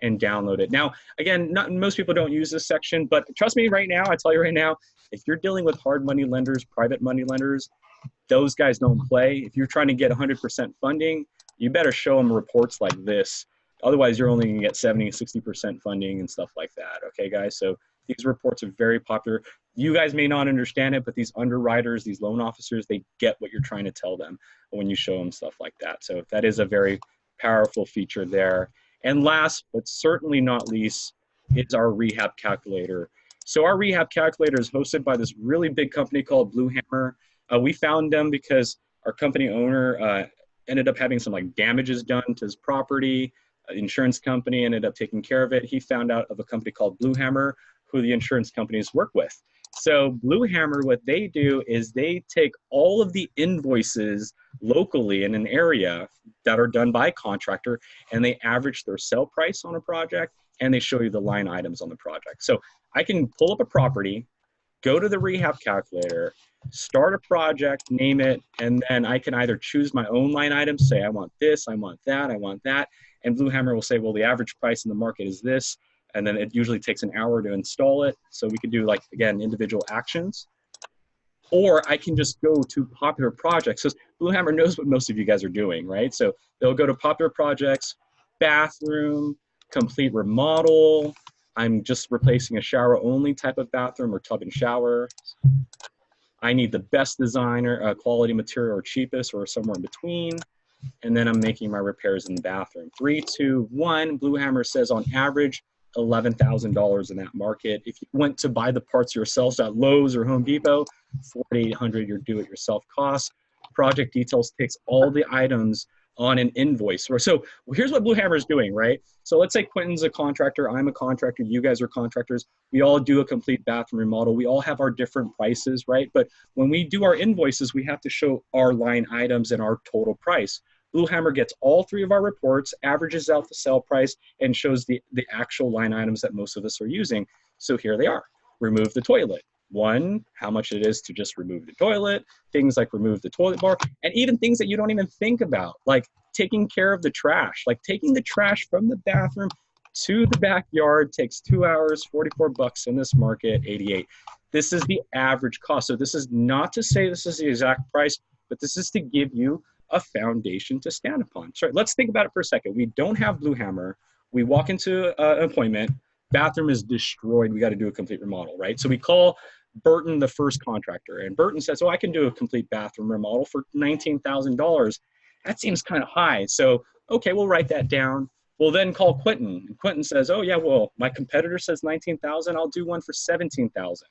and download it. Now, again, most people don't use this section, but trust me right now, I tell you right now, if you're dealing with hard money lenders, private money lenders, those guys don't play. If you're trying to get 100% funding, you better show them reports like this. Otherwise, you're only going to get 70, 60% funding and stuff like that. Okay, guys? So these reports are very popular. You guys may not understand it, but these underwriters, these loan officers, they get what you're trying to tell them when you show them stuff like that. So that is a very powerful feature there. And last, but certainly not least, is our rehab calculator. So our rehab calculator is hosted by this really big company called Blue Hammer. We found them because our company owner ended up having some like damages done to his property. Insurance company ended up taking care of it. He found out of a company called Blue Hammer, who the insurance companies work with. So Blue Hammer, what they do is they take all of the invoices locally in an area that are done by a contractor, and they average their sale price on a project, and they show you the line items on the project. So I can pull up a property, go to the rehab calculator, start a project, name it, and then I can either choose my own line items, say I want this, I want that, I want that, and Blue Hammer will say, well, the average price in the market is this, and then it usually takes an hour to install it. So we could do, like, again, individual actions. Or I can just go to popular projects. So Blue Hammer knows what most of you guys are doing, right? So they'll go to popular projects, bathroom, complete remodel. I'm just replacing a shower-only type of bathroom or tub and shower. I need the best designer, quality material, or cheapest, or somewhere in between. And then I'm making my repairs in the bathroom. 3, 2, 1. Blue Hammer says on average $11,000 in that market. If you went to buy the parts yourselves at Lowe's or Home Depot, $4,800 your do-it-yourself cost. Project details takes all the items on an invoice. So here's what Blue Hammer is doing, right? So let's say Quentin's a contractor, I'm a contractor, you guys are contractors. We all do a complete bathroom remodel. We all have our different prices, right? But when we do our invoices, we have to show our line items and our total price. Blue Hammer gets all three of our reports, averages out the sale price, and shows the actual line items that most of us are using. So here they are. Remove the toilet. One, how much it is to just remove the toilet, things like remove the toilet bar, and even things that you don't even think about, like taking care of the trash. Like taking the trash from the bathroom to the backyard takes 2 hours, 44 bucks in this market, 88. This is the average cost. So this is not to say this is the exact price, but this is to give you a foundation to stand upon. So let's think about it for a second. We don't have Blue Hammer. We walk into an appointment, bathroom is destroyed. We got to do a complete remodel, right? So we call Burton the first contractor, and Burton says, oh, I can do a complete bathroom remodel for $19,000. That seems kind of high. So, okay, we'll write that down. We'll then call Quentin. And Quentin says, oh yeah, well, my competitor says 19,000. I'll do one for 17,000.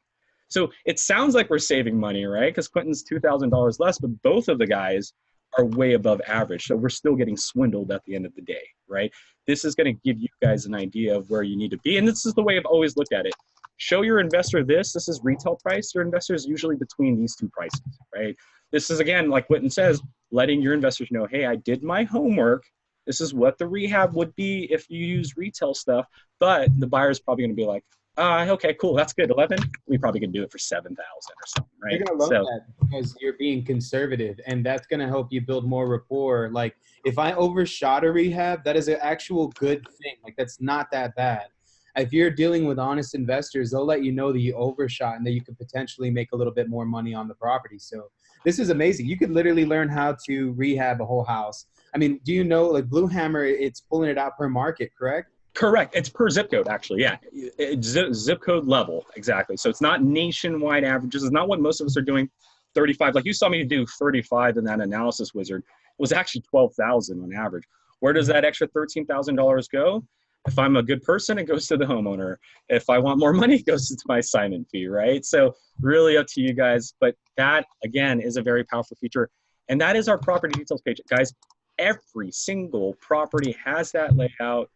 So it sounds like we're saving money, right? Because Quentin's $2,000 less, but both of the guys are way above average. So we're still getting swindled at the end of the day, right? This is going to give you guys an idea of where you need to be. And this is the way I've always looked at it. Show your investor this. This is retail price. Your investor is usually between these two prices, right? This is, again, like Quentin says, letting your investors know, hey, I did my homework. This is what the rehab would be if you use retail stuff. But the buyer's probably going to be like, okay, cool, that's good. 11, we probably can do it for 7,000 or something, right? You're gonna love that because you're being conservative, and that's gonna help you build more rapport. Like if I overshot a rehab, that is an actual good thing. Like that's not that bad. If you're dealing with honest investors, they'll let you know that you overshot and that you could potentially make a little bit more money on the property. So this is amazing. You could literally learn how to rehab a whole house. I mean, do you know, like Blue Hammer, it's pulling it out per market, correct? Correct. It's per zip code, actually. Yeah. It's zip code level. Exactly. So it's not nationwide averages. It's not what most of us are doing. 35. Like you saw me do 35 in that analysis wizard. It was actually 12,000 on average. Where does that extra $13,000 go? If I'm a good person, it goes to the homeowner. If I want more money, it goes to my assignment fee, right? So really up to you guys. But that, again, is a very powerful feature. And that is our property details page. Guys, every single property has that layout.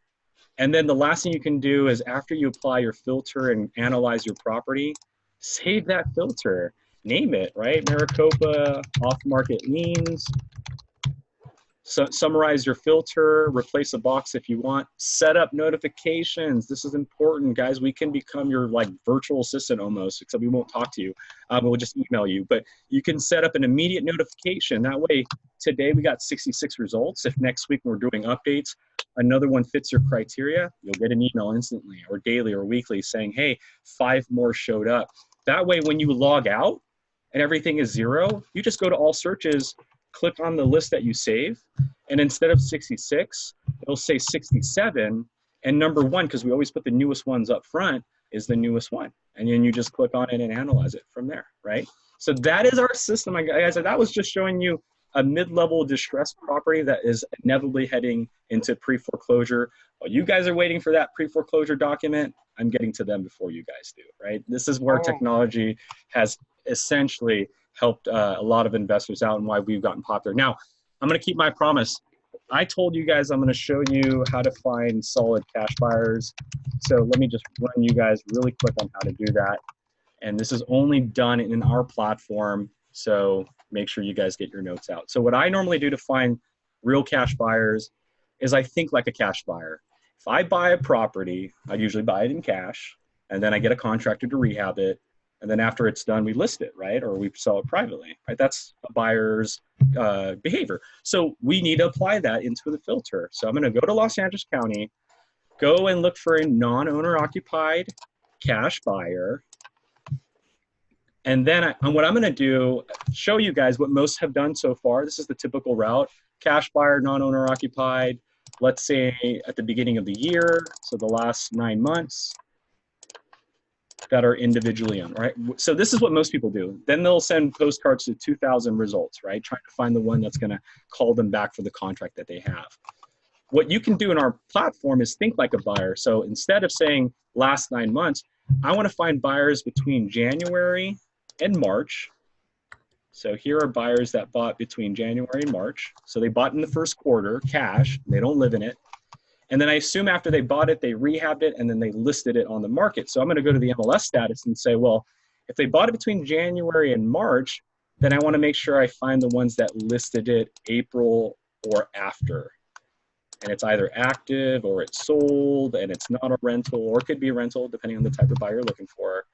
And then the last thing you can do is after you apply your filter and analyze your property, save that filter, name it, right? Maricopa, off-market liens. So summarize your filter, replace a box if you want, set up notifications. This is important, guys. We can become your like virtual assistant almost, except we won't talk to you. We'll just email you, but you can set up an immediate notification. That way, today we got 66 results. If next week we're doing updates, another one fits your criteria, you'll get an email instantly or daily or weekly saying, hey, 5 more showed up. That way, when you log out and everything is 0, you just go to all searches, click on the list that you save, and instead of 66, it'll say 67, and number 1, because we always put the newest ones up front, is the newest one. And then you just click on it and analyze it from there, right? So that is our system. Guys, that was just showing you a mid-level distressed property that is inevitably heading into pre-foreclosure. While you guys are waiting for that pre-foreclosure document, I'm getting to them before you guys do, right? This is where technology has essentially helped a lot of investors out and why we've gotten popular. Now, I'm going to keep my promise. I told you guys I'm going to show you how to find solid cash buyers. So let me just run you guys really quick on how to do that. And this is only done in our platform. So make sure you guys get your notes out. So what I normally do to find real cash buyers is I think like a cash buyer. If I buy a property, I usually buy it in cash, and then I get a contractor to rehab it. And then after it's done, we list it, right? Or we sell it privately, right? That's a buyer's behavior. So we need to apply that into the filter. So I'm going to go to Los Angeles County, go and look for a non-owner occupied cash buyer. And then what I'm going to do, show you guys what most have done so far. This is the typical route. Cash buyer, non-owner occupied, let's say at the beginning of the year, so the last 9 months, that are individually owned, right? So this is what most people do. Then they'll send postcards to 2,000 results, right? Trying to find the one that's going to call them back for the contract that they have. What you can do in our platform is think like a buyer. So instead of saying last 9 months, I want to find buyers between January and March. So here are buyers that bought between January and March. So they bought in the first quarter, cash, they don't live in it. And then I assume after they bought it, they rehabbed it, and then they listed it on the market. So I'm gonna go to the MLS status and say, well, if they bought it between January and March, then I wanna make sure I find the ones that listed it April or after. And it's either active or it's sold and it's not a rental, or it could be a rental depending on the type of buyer you're looking for.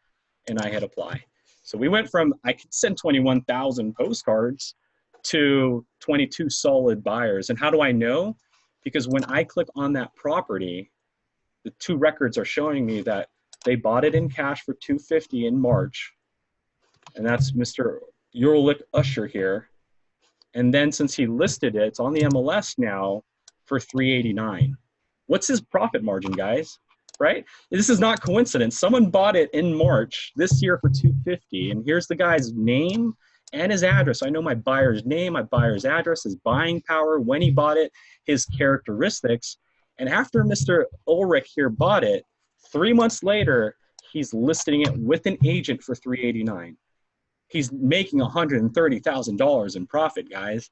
And I hit apply. So we went from, I could send 21,000 postcards to 22 solid buyers. And how do I know? Because when I click on that property, the two records are showing me that they bought it in cash for $250 in March. And that's Mr. Urlik Usher here. And then since he listed it, it's on the MLS now for $389. What's his profit margin, guys? Right? This is not coincidence. Someone bought it in March this year for $250, and here's the guy's name and his address. I know my buyer's name, my buyer's address, his buying power, when he bought it, his characteristics. And after Mr. Ulrich here bought it, 3 months later, he's listing it with an agent for $389. He's making $130,000 in profit, guys.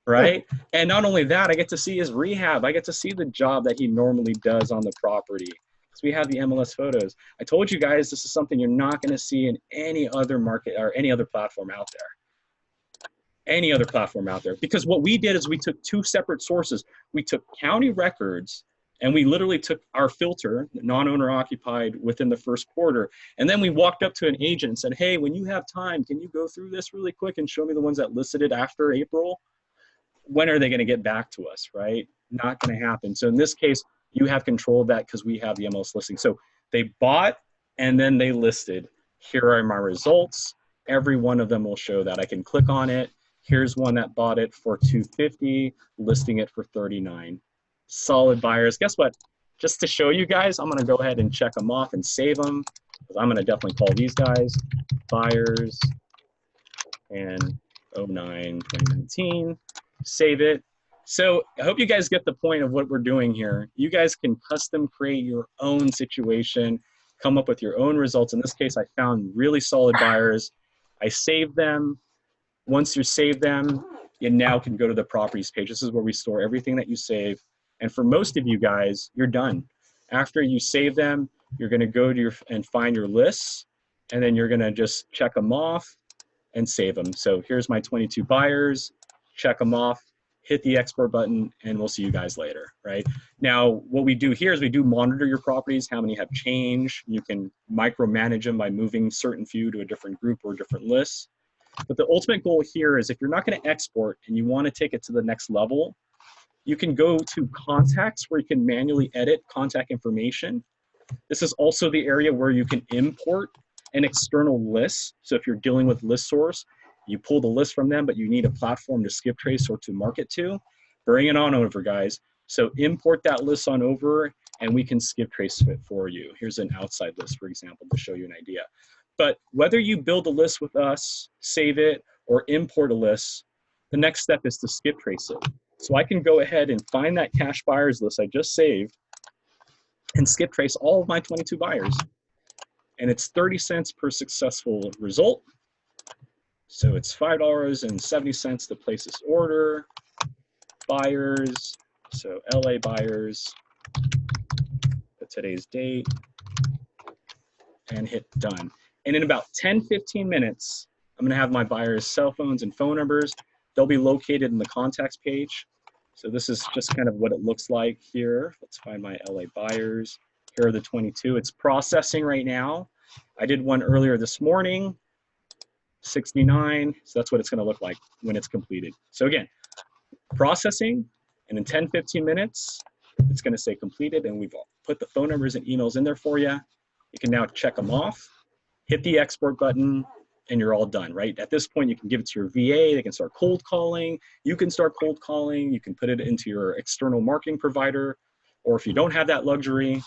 Right? And not only that, I get to see his rehab. I get to see the job that he normally does on the property. Because we have the MLS photos. I told you guys this is something you're not going to see in any other market or any other platform out there. Any other platform out there. Because what we did is we took two separate sources. We took county records and we literally took our filter, non-owner occupied, within the first quarter. And then we walked up to an agent and said, hey, when you have time, can you go through this really quick and show me the ones that listed it after April? When are they going to get back to us, right? Not going to happen. So in this case, you have control of that because we have the MLS listing. So they bought and then they listed. Here are my results. Every one of them will show that. I can click on it. Here's one that bought it for $250, listing it for $39. Solid buyers. Guess what? Just to show you guys, I'm going to go ahead and check them off and save them. Because I'm going to definitely call these guys buyers and 09-2019. Save it. So I hope you guys get the point of what we're doing here. You guys can custom create your own situation, come up with your own results. In this case, I found really solid buyers. I saved them. Once you save them, you now can go to the properties page. This is where we store everything that you save. And for most of you guys, you're done. After you save them, you're going to go to and find your lists, and then you're going to just check them off and save them. So here's my 22 buyers. Check them off, hit the export button, and we'll see you guys later, right? Now, what we do here is we do monitor your properties, how many have changed. You can micromanage them by moving certain few to a different group or different lists. But the ultimate goal here is if you're not going to export and you want to take it to the next level, you can go to contacts where you can manually edit contact information. This is also the area where you can import an external list. So if you're dealing with list source, you pull the list from them, but you need a platform to skip trace or to market to. Bring it on over, guys. So import that list on over, and we can skip trace it for you. Here's an outside list, for example, to show you an idea. But whether you build a list with us, save it, or import a list, the next step is to skip trace it. So I can go ahead and find that cash buyers list I just saved and skip trace all of my 22 buyers. And it's 30 cents per successful result. So it's $5.70 to place this order. Buyers, so LA buyers, put today's date, and hit done. And in about 10-15 minutes, I'm gonna have my buyers' cell phones and phone numbers. They'll be located in the contacts page. So this is just kind of what it looks like here. Let's find my LA buyers. Here are the 22. It's processing right now. I did one earlier this morning, 69. So that's what it's going to look like when it's completed. So again, processing, and in 10-15 minutes, it's going to say completed, and we've put the phone numbers and emails in there for you. You can now check them off, hit the export button, and you're all done, right? At this point, you can give it to your VA. They can start cold calling. You can start cold calling. You can put it into your external marketing provider. Or if you don't have that luxury,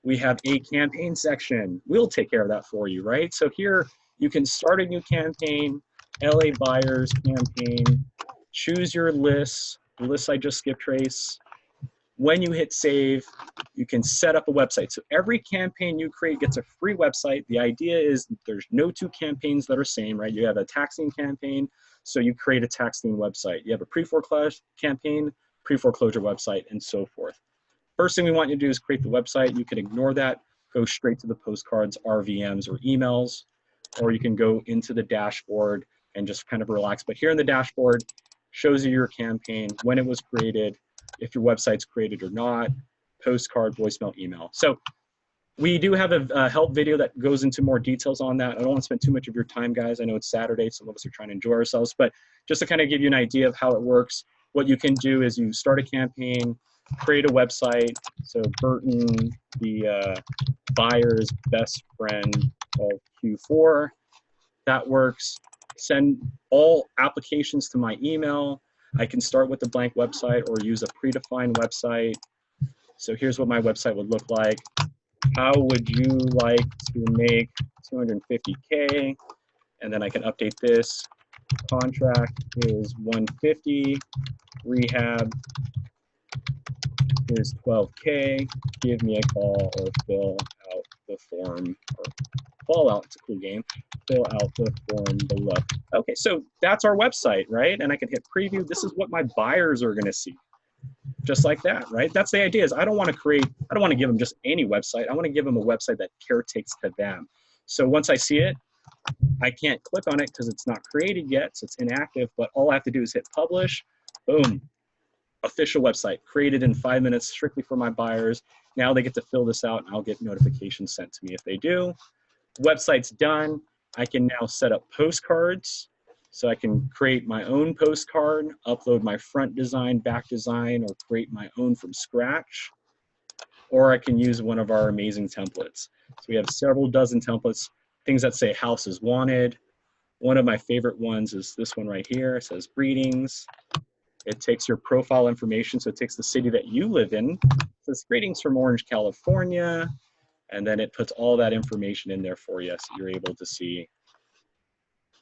we have a campaign section. We'll take care of that for you, right? So here, you can start a new campaign, LA buyers campaign, choose your lists, the lists I just skip trace. When you hit save, you can set up a website. So every campaign you create gets a free website. The idea is there's no two campaigns that are same, right? You have a tax lien campaign, so you create a tax lien website. You have a pre-foreclosure campaign, pre-foreclosure website, and so forth. First thing we want you to do is create the website. You can ignore that, go straight to the postcards, RVMs, or emails, or you can go into the dashboard and just kind of relax. But here in the dashboard, shows you your campaign, when it was created, if your website's created or not, postcard, voicemail, email. So we do have a help video that goes into more details on that. I don't want to spend too much of your time, guys. I know it's Saturday. Some of us are trying to enjoy ourselves, but just to kind of give you an idea of how it works, what you can do is you start a campaign, create a website. So Burton, the buyer's best friend of Q4, that works. Send all applications to my email. I can start with a blank website or use a predefined website. So here's what my website would look like. How would you like to make 250K? And then I can update this. Contract is 150. Rehab is 12K. Give me a call or fill out the form, or Fallout, it's a cool game. Fill out the form below. Okay, so that's our website, right? And I can hit preview. This is what my buyers are gonna see. Just like that, right? That's the idea, is I don't want to give them just any website. I want to give them a website that caretakes to them. So once I see it, I can't click on it because it's not created yet, so it's inactive, but all I have to do is hit publish, boom, official website, created in 5 minutes strictly for my buyers. Now they get to fill this out and I'll get notifications sent to me if they do. Website's done. I can now set up postcards. So I can create my own postcard, upload my front design, back design, or create my own from scratch. Or I can use one of our amazing templates. So we have several dozen templates, things that say house is wanted. One of my favorite ones is this one right here. It says greetings. It takes your profile information. So it takes the city that you live in. It says greetings from Orange, California. And then it puts all that information in there for you so you're able to see.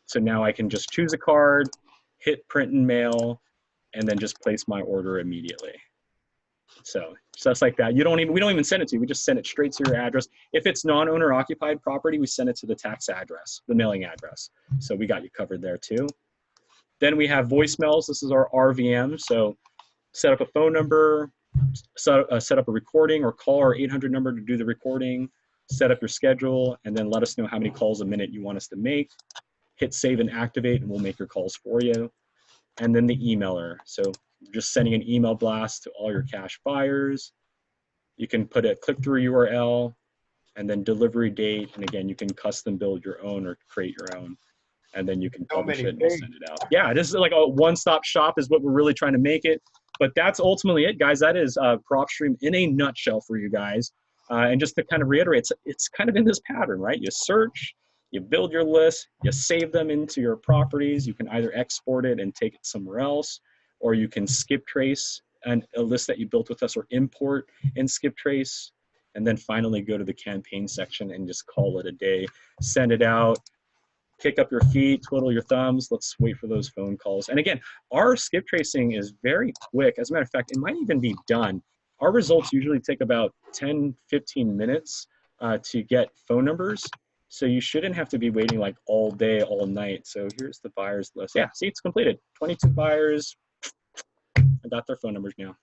So now I can just choose a card, hit print and mail, and then just place my order immediately. So that's like that. We don't even send it to you. We just send it straight to your address. If it's non-owner occupied property, we send it to the tax address, the mailing address. So we got you covered there too. Then we have voicemails. This is our RVM. So set up a phone number, set up a recording, or call our 800 number to do the recording, set up your schedule, and then let us know how many calls a minute you want us to make. Hit save and activate, and we'll make your calls for you. And then the emailer. So just sending an email blast to all your cash buyers. You can put a click-through URL and then delivery date. And again, you can custom build your own or create your own. And then you can publish it and send it out. Yeah, this is like a one-stop shop is what we're really trying to make it. But that's ultimately it, guys. That is Propstream in a nutshell for you guys. And just to kind of reiterate, it's kind of in this pattern, right? You search, you build your list, you save them into your properties. You can either export it and take it somewhere else, or you can skip trace a list that you built with us, or import and skip trace. And then finally go to the campaign section and just call it a day. Send it out, kick up your feet, twiddle your thumbs. Let's wait for those phone calls. And again, our skip tracing is very quick. As a matter of fact, it might even be done. Our results usually take about 10, 15 minutes to get phone numbers. So you shouldn't have to be waiting like all day, all night. So here's the buyers list. Yeah, see, it's completed. 22 buyers. I got their phone numbers now,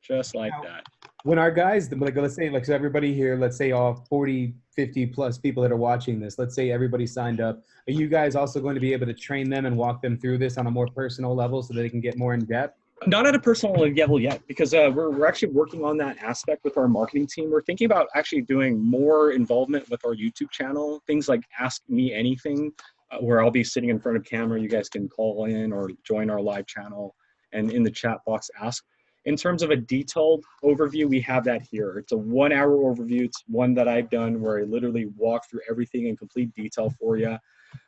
just like that. When our guys, like, let's say, like, so everybody here, let's say all 40, 50 plus people that are watching this, let's say everybody signed up. Are you guys also going to be able to train them and walk them through this on a more personal level so that they can get more in depth? Not at a personal level yet, because we're actually working on that aspect with our marketing team. We're thinking about actually doing more involvement with our YouTube channel, things like Ask Me Anything, where I'll be sitting in front of camera. You guys can call in or join our live channel, and in the chat box, ask. In terms of a detailed overview, we have that here. It's a 1 hour overview. It's one that I've done where I literally walk through everything in complete detail for you.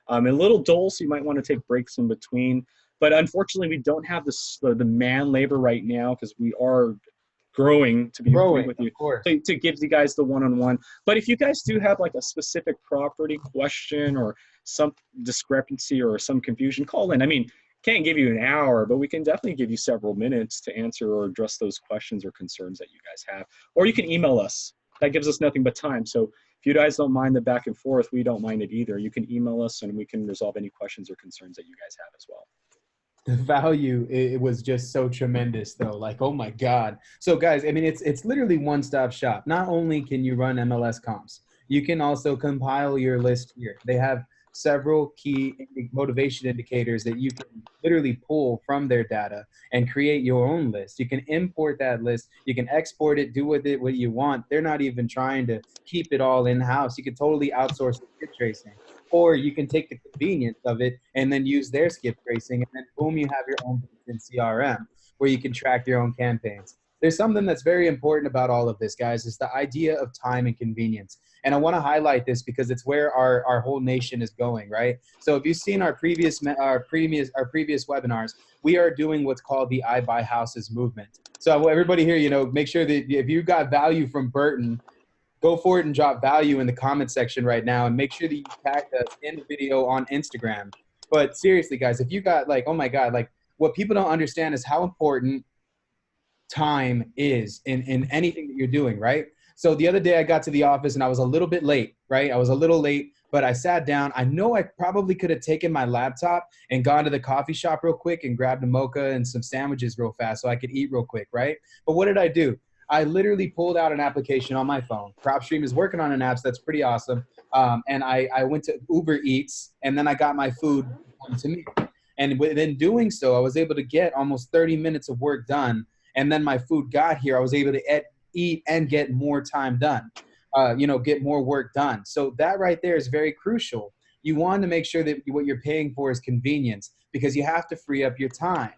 A little dull, so you might want to take breaks in between. But unfortunately, we don't have the man labor right now because we are growing, to be frank with you, to give you guys the one-on-one. But if you guys do have like a specific property question or some discrepancy or some confusion, call in. I mean, can't give you an hour, but we can definitely give you several minutes to answer or address those questions or concerns that you guys have. Or you can email us. That gives us nothing but time. So if you guys don't mind the back and forth, we don't mind it either. You can email us and we can resolve any questions or concerns that you guys have as well. The value, it was just so tremendous though. Like, oh my God. So guys, I mean, it's literally one-stop shop. Not only can you run MLS comps, you can also compile your list here. They have several key motivation indicators that you can literally pull from their data and create your own list. You can import that list. You can export it, do with it what you want. They're not even trying to keep it all in-house. You can totally outsource the skip tracing. Or you can take the convenience of it and then use their skip tracing, and then boom, you have your own in CRM where you can track your own campaigns. There's something that's very important about all of this, guys, is the idea of time and convenience. And I want to highlight this because it's where our whole nation is going, right? So if you've seen our previous webinars, we are doing what's called the I Buy Houses movement. So everybody here, you know, make sure that if you got value from Burton, go for it and drop value in the comment section right now, and make sure that you tag us in the video on Instagram. But seriously, guys, if you got like, oh my God, like what people don't understand is how important time is in anything that you're doing, right? So the other day I got to the office and I was a little bit late, right? I was a little late, but I sat down. I know I probably could have taken my laptop and gone to the coffee shop real quick and grabbed a mocha and some sandwiches real fast so I could eat real quick, right? But what did I do? I literally pulled out an application on my phone. Propstream is working on an app that's pretty awesome. And I went to Uber Eats, and then I got my food to me. And within doing so, I was able to get almost 30 minutes of work done. And then my food got here. I was able to eat and get more time done, get more work done. So that right there is very crucial. You want to make sure that what you're paying for is convenience, because you have to free up your time.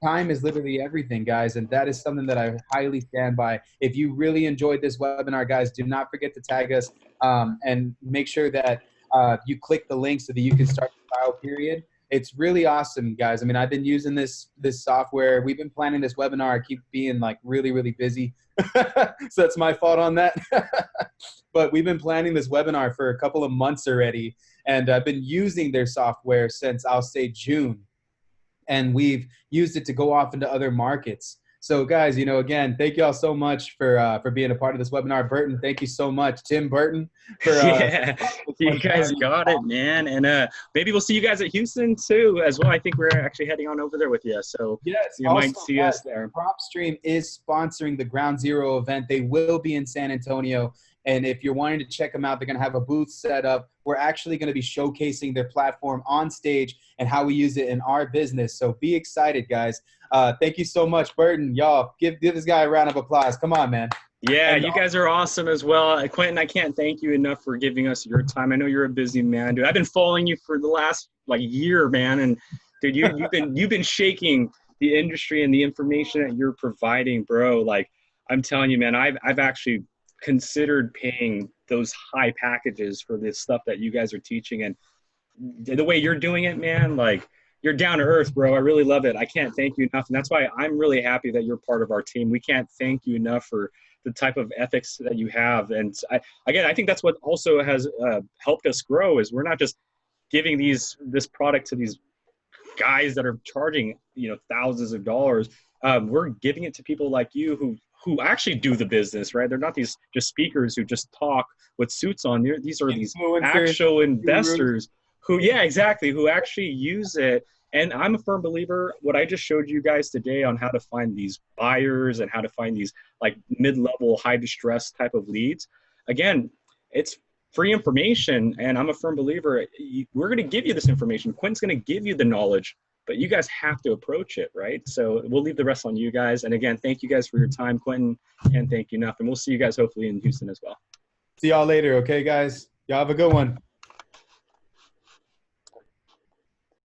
Time is literally everything, guys, and that is something that I highly stand by. If you really enjoyed this webinar, guys, do not forget to tag us and make sure that you click the link so that you can start the trial period. It's really awesome, guys. I mean, I've been using this software. We've been planning this webinar. I keep being like really, really busy. So that's my fault on that. But we've been planning this webinar for a couple of months already, and I've been using their software since, I'll say, June. And we've used it to go off into other markets. So guys, again, thank you all so much for being a part of this webinar. Burton, thank you so much. Tim Burton. Yeah, you guys got it, man. And maybe we'll see you guys at Houston too as well. I think we're actually heading on over there with you. So yes, you might see us there. Propstream is sponsoring the Ground Zero event. They will be in San Antonio. And if you're wanting to check them out, they're going to have a booth set up. We're actually going to be showcasing their platform on stage and how we use it in our business. So be excited, guys. Thank you so much, Burton. Y'all, give this guy a round of applause. Come on, man. Yeah, you guys are awesome as well. Quentin, I can't thank you enough for giving us your time. I know you're a busy man, dude. I've been following you for the last year, man. And dude, you've been shaking the industry and the information that you're providing, bro. Like, I'm telling you, man, I've actually considered paying those high packages for this stuff that you guys are teaching, and the way you're doing it, man, like, you're down to earth, bro. I really love it. I can't thank you enough. And that's why I'm really happy that you're part of our team. We can't thank you enough for the type of ethics that you have. And I think that's what also has helped us grow, is we're not just giving this product to these guys that are charging, thousands of dollars. We're giving it to people like you who actually do the business, right? They're not these just speakers who just talk with suits on. These are these actual investors who actually use it. And I'm a firm believer, what I just showed you guys today on how to find these buyers and how to find these mid-level, high distress type of leads. Again, it's free information, and I'm a firm believer. We're going to give you this information. Quentin's going to give you the knowledge, but you guys have to approach it, right? So we'll leave the rest on you guys. And again, thank you guys for your time, Quentin, and thank you enough. And we'll see you guys hopefully in Houston as well. See y'all later, okay, guys? Y'all have a good one.